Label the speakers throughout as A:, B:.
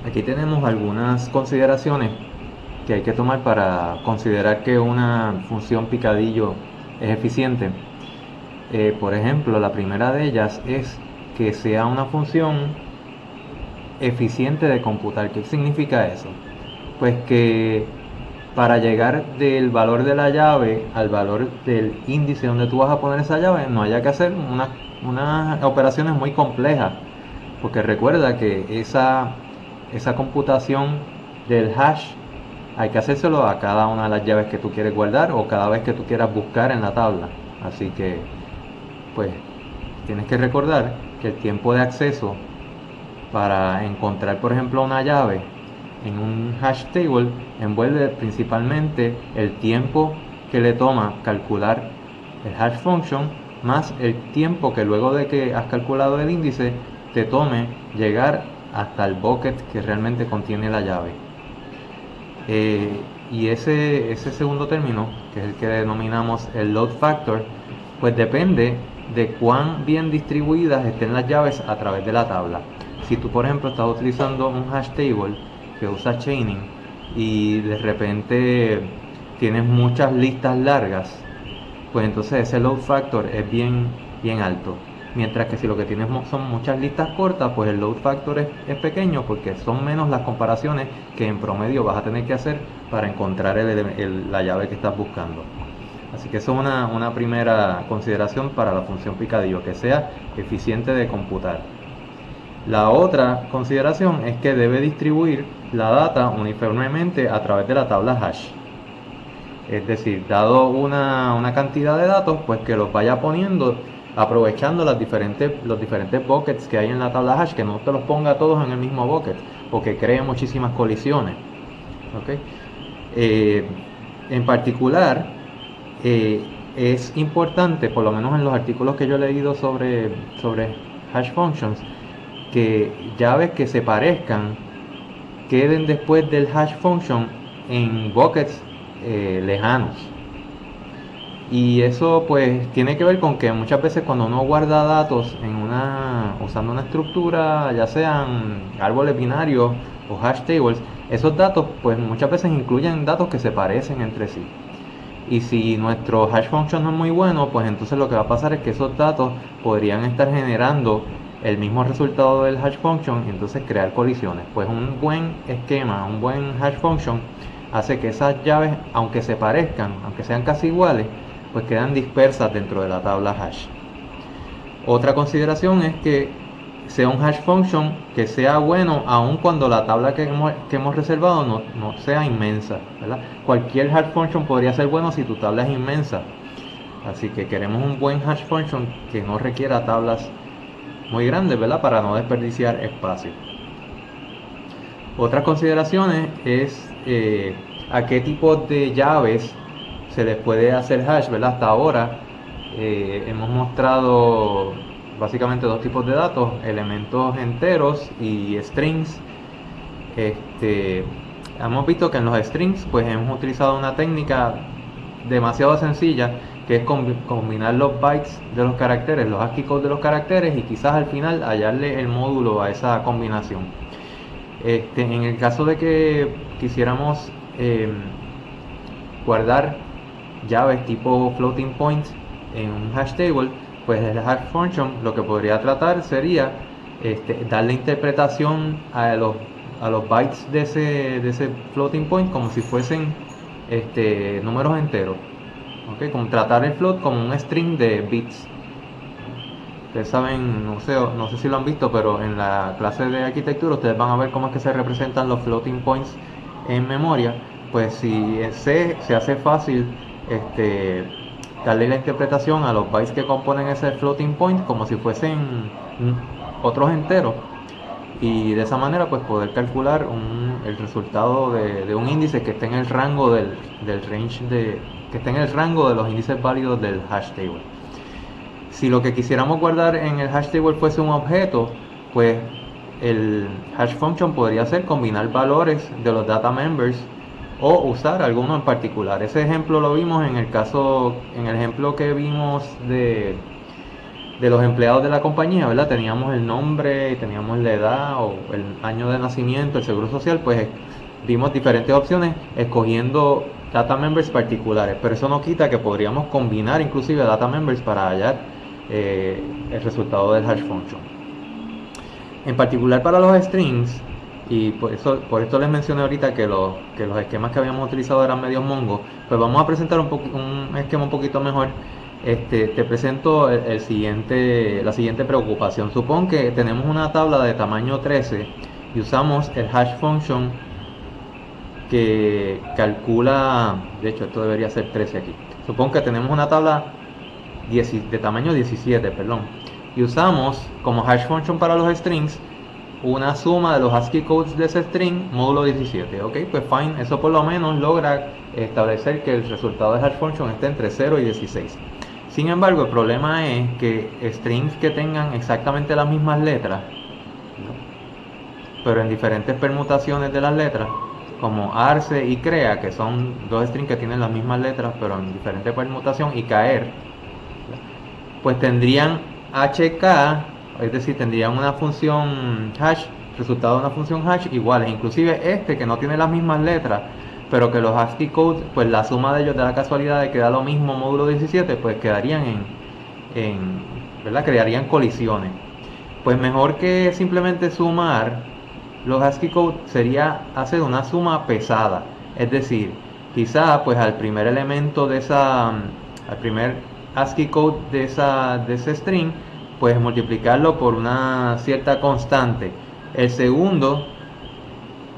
A: Aquí tenemos algunas consideraciones que hay que tomar para considerar que una función picadillo es eficiente. Por ejemplo, la primera de ellas es que sea una función eficiente de computar. ¿Qué significa eso? Pues que para llegar del valor de la llave al valor del índice donde tú vas a poner esa llave, no haya que hacer unas operaciones muy complejas. Porque recuerda que esa computación del hash hay que hacérselo a cada una de las llaves que tú quieres guardar o cada vez que tú quieras buscar en la tabla. Así que, pues, tienes que recordar que el tiempo de acceso para encontrar, por ejemplo, una llave en un hash table envuelve principalmente el tiempo que le toma calcular el hash function más el tiempo que luego de que has calculado el índice te tome llegar hasta el bucket que realmente contiene la llave. Y ese segundo término, que es el que denominamos el load factor, pues depende de cuán bien distribuidas estén las llaves a través de la tabla. Si tú, por ejemplo, estás utilizando un hash table que usa chaining y de repente tienes muchas listas largas, pues entonces ese load factor es bien alto. Mientras que si lo que tienes son muchas listas cortas, pues el load factor es pequeño porque son menos las comparaciones que en promedio vas a tener que hacer para encontrar la llave que estás buscando. Así que eso es una primera consideración para la función picadillo, que sea eficiente de computar. La otra consideración es que debe distribuir la data uniformemente a través de la tabla hash. Es decir, dado una cantidad de datos, pues que los vaya poniendo aprovechando los diferentes buckets que hay en la tabla hash, que no te los ponga todos en el mismo bucket o que cree muchísimas colisiones. ¿Okay? Eh, en particular, es importante, por lo menos en los artículos que yo he leído sobre hash functions, que llaves que se parezcan queden después del hash function en buckets lejanos. Y eso pues tiene que ver con que muchas veces cuando uno guarda datos usando una estructura, ya sean árboles binarios o hash tables, esos datos pues muchas veces incluyen datos que se parecen entre sí. Y si nuestro hash function no es muy bueno, pues entonces lo que va a pasar es que esos datos podrían estar generando el mismo resultado del hash function y entonces crear colisiones. Pues un buen esquema, un buen hash function hace que esas llaves, aunque se parezcan, aunque sean casi iguales, pues quedan dispersas dentro de la tabla hash. Otra consideración es que sea un hash function que sea bueno aun cuando la tabla que hemos reservado no sea inmensa, ¿verdad? Cualquier hash function podría ser bueno si tu tabla es inmensa. Así que queremos un buen hash function que no requiera tablas muy grandes, ¿verdad? Para no desperdiciar espacio. Otras consideraciones es a qué tipo de llaves se les puede hacer hash, ¿verdad? Hasta ahora hemos mostrado básicamente dos tipos de datos, elementos enteros y strings. Hemos visto que en los strings pues hemos utilizado una técnica demasiado sencilla que es combinar los bytes de los caracteres, los ASCII codes de los caracteres y quizás al final hallarle el módulo a esa combinación. En el caso de que quisiéramos guardar llaves tipo floating point en un hash table, pues el hash function lo que podría tratar sería darle interpretación a los bytes de ese floating point como si fuesen números enteros. ¿Okay? Como tratar el float como un string de bits. Ustedes saben, no sé si lo han visto, pero en la clase de arquitectura ustedes van a ver cómo es que se representan los floating points en memoria. Pues si se hace fácil darle la interpretación a los bytes que componen ese floating point como si fuesen otros enteros, y de esa manera pues poder calcular el resultado de un índice que esté en el rango del range que esté en el rango de los índices válidos del hash table. Si lo que quisiéramos guardar en el hash table fuese un objeto, pues el hash function podría ser combinar valores de los data members o usar alguno en particular. Ese ejemplo lo vimos en el ejemplo que vimos de los empleados de la compañía, ¿verdad? Teníamos el nombre, teníamos la edad o el año de nacimiento, el seguro social, pues vimos diferentes opciones escogiendo data members particulares, pero eso no quita que podríamos combinar inclusive data members para hallar el resultado del hash function. En particular para los strings, y por esto les mencioné ahorita que los esquemas que habíamos utilizado eran medio mongo, pues vamos a presentar un esquema un poquito mejor. Te presento la siguiente preocupación. Supón que tenemos una tabla de tamaño 13 y usamos el hash function que calcula, de hecho esto debería ser 13 aquí. Supón que tenemos una tabla de tamaño 17, perdón, y usamos como hash function para los strings una suma de los ASCII codes de ese string módulo 17. Ok, pues fine, eso por lo menos logra establecer que el resultado de hash function esté entre 0 y 16. Sin embargo, el problema es que strings que tengan exactamente las mismas letras, pero en diferentes permutaciones de las letras, como arce y crea, que son dos strings que tienen las mismas letras pero en diferente permutación, y caer, pues tendrían HK, es decir, tendrían una función hash, resultado de una función hash iguales. Inclusive que no tiene las mismas letras, pero que los ASCII codes, pues la suma de ellos da la casualidad de que da lo mismo módulo 17, pues quedarían ¿verdad? Crearían colisiones. Pues mejor que simplemente sumar los ASCII codes sería hacer una suma pesada. Es decir, quizá pues al primer elemento de al primer ASCII code de ese string, pues multiplicarlo por una cierta constante. El segundo,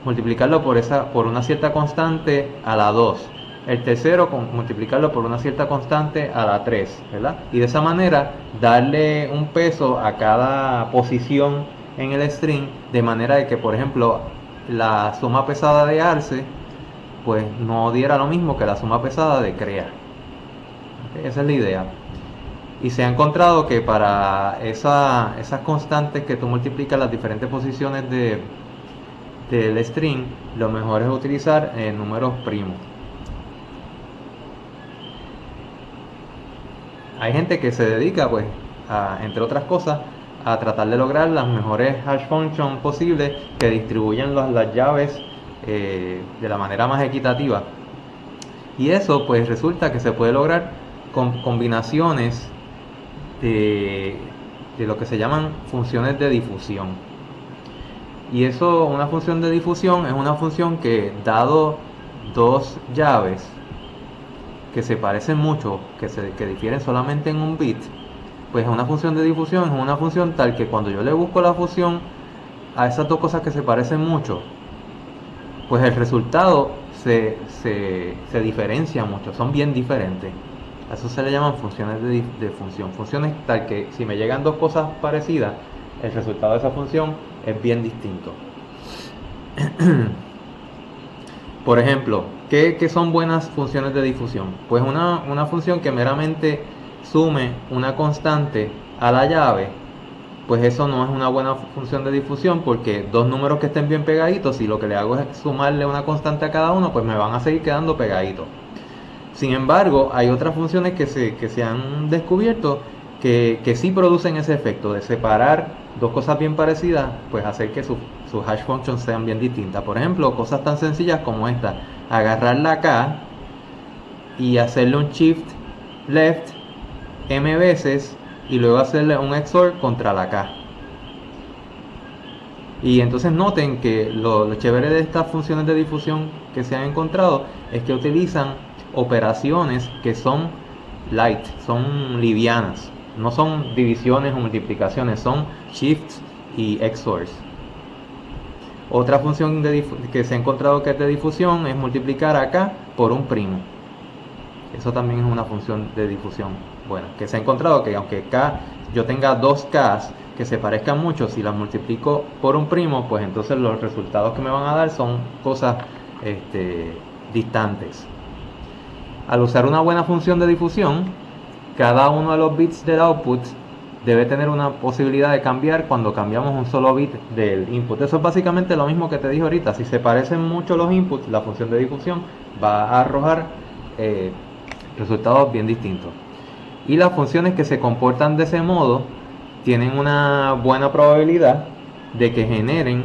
A: multiplicarlo por una cierta constante a la 2. El tercero, multiplicarlo por una cierta constante a la 3, ¿verdad? Y de esa manera darle un peso a cada posición en el string, de manera de que, por ejemplo, la suma pesada de arce pues no diera lo mismo que la suma pesada de crea. ¿Okay? Esa es la idea. Y se ha encontrado que para esas constantes que tú multiplicas las diferentes posiciones del string, lo mejor es utilizar números primos. Hay gente que se dedica, pues, entre otras cosas, a tratar de lograr las mejores hash functions posibles que distribuyan las llaves de la manera más equitativa. Y eso, pues, resulta que se puede lograr con combinaciones de lo que se llaman funciones de difusión. Y eso, una función de difusión es una función que, dado dos llaves que se parecen mucho, que difieren solamente en un bit, pues una función de difusión es una función tal que cuando yo le busco la fusión a esas dos cosas que se parecen mucho, pues el resultado se diferencia mucho, son bien diferentes. A eso se le llaman funciones de función. Funciones tal que si me llegan dos cosas parecidas, el resultado de esa función es bien distinto. Por ejemplo, ¿qué son buenas funciones de difusión? Pues una función que meramente sume una constante a la llave, pues eso no es una buena función de difusión, porque dos números que estén bien pegaditos, si lo que le hago es sumarle una constante a cada uno, pues me van a seguir quedando pegaditos. Sin embargo, hay otras funciones que se han descubierto que sí producen ese efecto de separar dos cosas bien parecidas, pues hacer que sus hash functions sean bien distintas. Por ejemplo, cosas tan sencillas como esta: agarrar la K y hacerle un shift left m veces y luego hacerle un XOR contra la K. Y entonces noten que lo chévere de estas funciones de difusión que se han encontrado es que utilizan operaciones que son light, son livianas, no son divisiones o multiplicaciones, son shifts y XORs. Otra función que se ha encontrado que es de difusión es multiplicar acá por un primo. Eso también es una función de difusión. Bueno, que se ha encontrado que aunque K, yo tenga dos Ks que se parezcan mucho, si las multiplico por un primo, pues entonces los resultados que me van a dar son cosas distantes. Al usar una buena función de difusión, cada uno de los bits del output debe tener una posibilidad de cambiar cuando cambiamos un solo bit del input. Eso es básicamente lo mismo que te dije ahorita. Si se parecen mucho los inputs, la función de difusión va a arrojar resultados bien distintos. Y las funciones que se comportan de ese modo tienen una buena probabilidad de que generen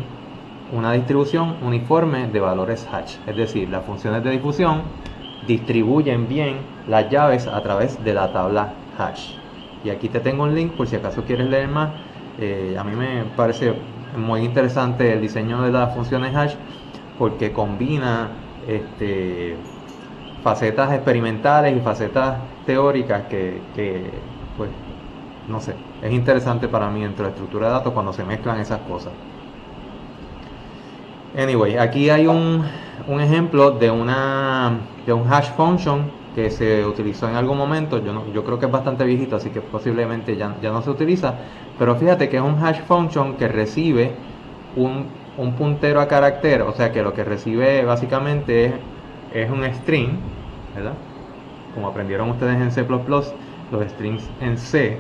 A: una distribución uniforme de valores hash. Es decir, las funciones de difusión distribuyen bien las llaves a través de la tabla hash. Y aquí te tengo un link por si acaso quieres leer más. A mí me parece muy interesante el diseño de las funciones hash porque combina facetas experimentales y facetas teóricas que pues no sé, es interesante para mí dentro de estructura de datos cuando se mezclan esas cosas. Anyway, aquí hay un ejemplo de un hash function que se utilizó en algún momento. Yo creo que es bastante viejito, así que posiblemente ya no se utiliza. Pero fíjate que es un hash function que recibe un puntero a carácter, o sea que lo que recibe básicamente es un string, ¿verdad? Como aprendieron ustedes en C++, los strings en C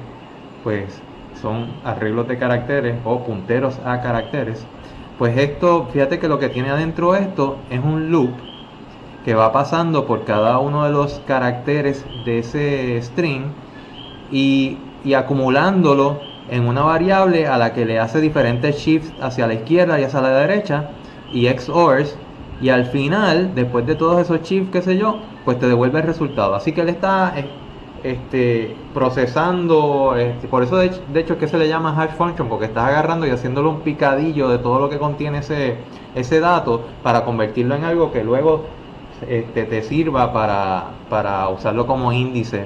A: pues son arreglos de caracteres o punteros a caracteres. Pues esto, fíjate que lo que tiene adentro esto es un loop que va pasando por cada uno de los caracteres de ese string y acumulándolo en una variable a la que le hace diferentes shifts hacia la izquierda y hacia la derecha y XORs, y al final, después de todos esos shifts, qué sé yo, pues te devuelve el resultado. Así que él está procesando, por eso de hecho es que se le llama hash function, porque estás agarrando y haciéndolo un picadillo de todo lo que contiene ese dato para convertirlo en algo que luego te sirva para usarlo como índice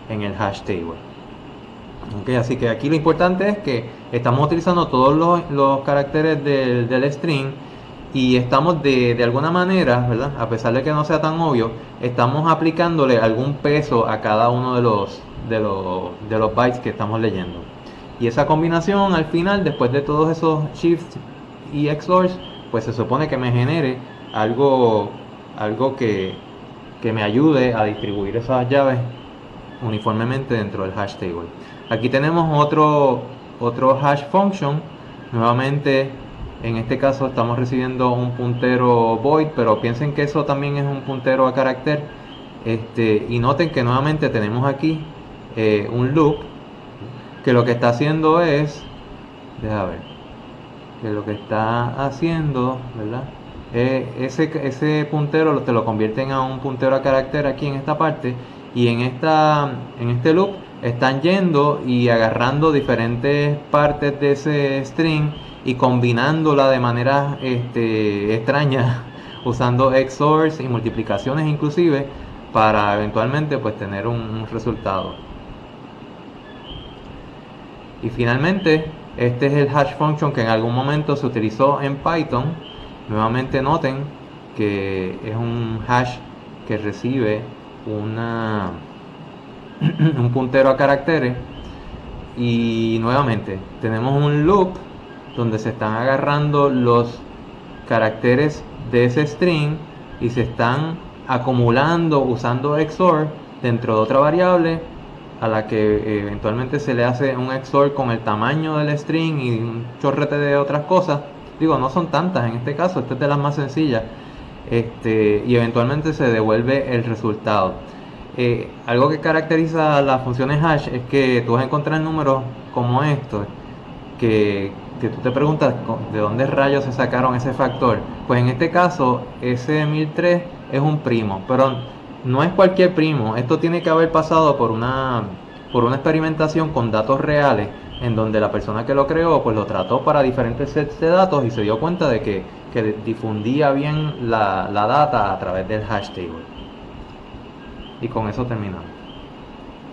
A: en el hash table. Okay, así que aquí lo importante es que estamos utilizando todos los caracteres del string y estamos de alguna manera, ¿verdad? A pesar de que no sea tan obvio, estamos aplicándole algún peso a cada uno de los bytes que estamos leyendo. Y esa combinación al final, después de todos esos shifts y XORs, pues se supone que me genere algo que me ayude a distribuir esas llaves uniformemente dentro del hash table. Aquí tenemos otro hash function. Nuevamente, en este caso estamos recibiendo un puntero void, pero piensen que eso también es un puntero a carácter. Y noten que nuevamente tenemos aquí un loop que lo que está haciendo es, déjame ver, que lo que está haciendo, ¿verdad? Ese puntero te lo convierten a un puntero a carácter aquí en esta parte, y en este loop están yendo y agarrando diferentes partes de ese string y combinándola de manera extraña usando XORs y multiplicaciones inclusive para eventualmente pues tener un resultado. Y finalmente, este es el hash function que en algún momento se utilizó en Python. Nuevamente noten que es un hash que recibe un puntero a caracteres, y nuevamente tenemos un loop donde se están agarrando los caracteres de ese string y se están acumulando usando XOR dentro de otra variable a la que eventualmente se le hace un XOR con el tamaño del string y un chorrete de otras cosas. Digo, no son tantas en este caso, esta es de las más sencillas, y eventualmente se devuelve el resultado. Algo que caracteriza las funciones hash es que tú vas a encontrar números como estos que tú te preguntas de dónde rayos se sacaron ese factor. Pues en este caso ese 1003 es un primo, pero no es cualquier primo. Esto tiene que haber pasado por una experimentación con datos reales, en donde la persona que lo creó pues lo trató para diferentes sets de datos y se dio cuenta de que difundía bien la data a través del hash table. Y con eso terminamos.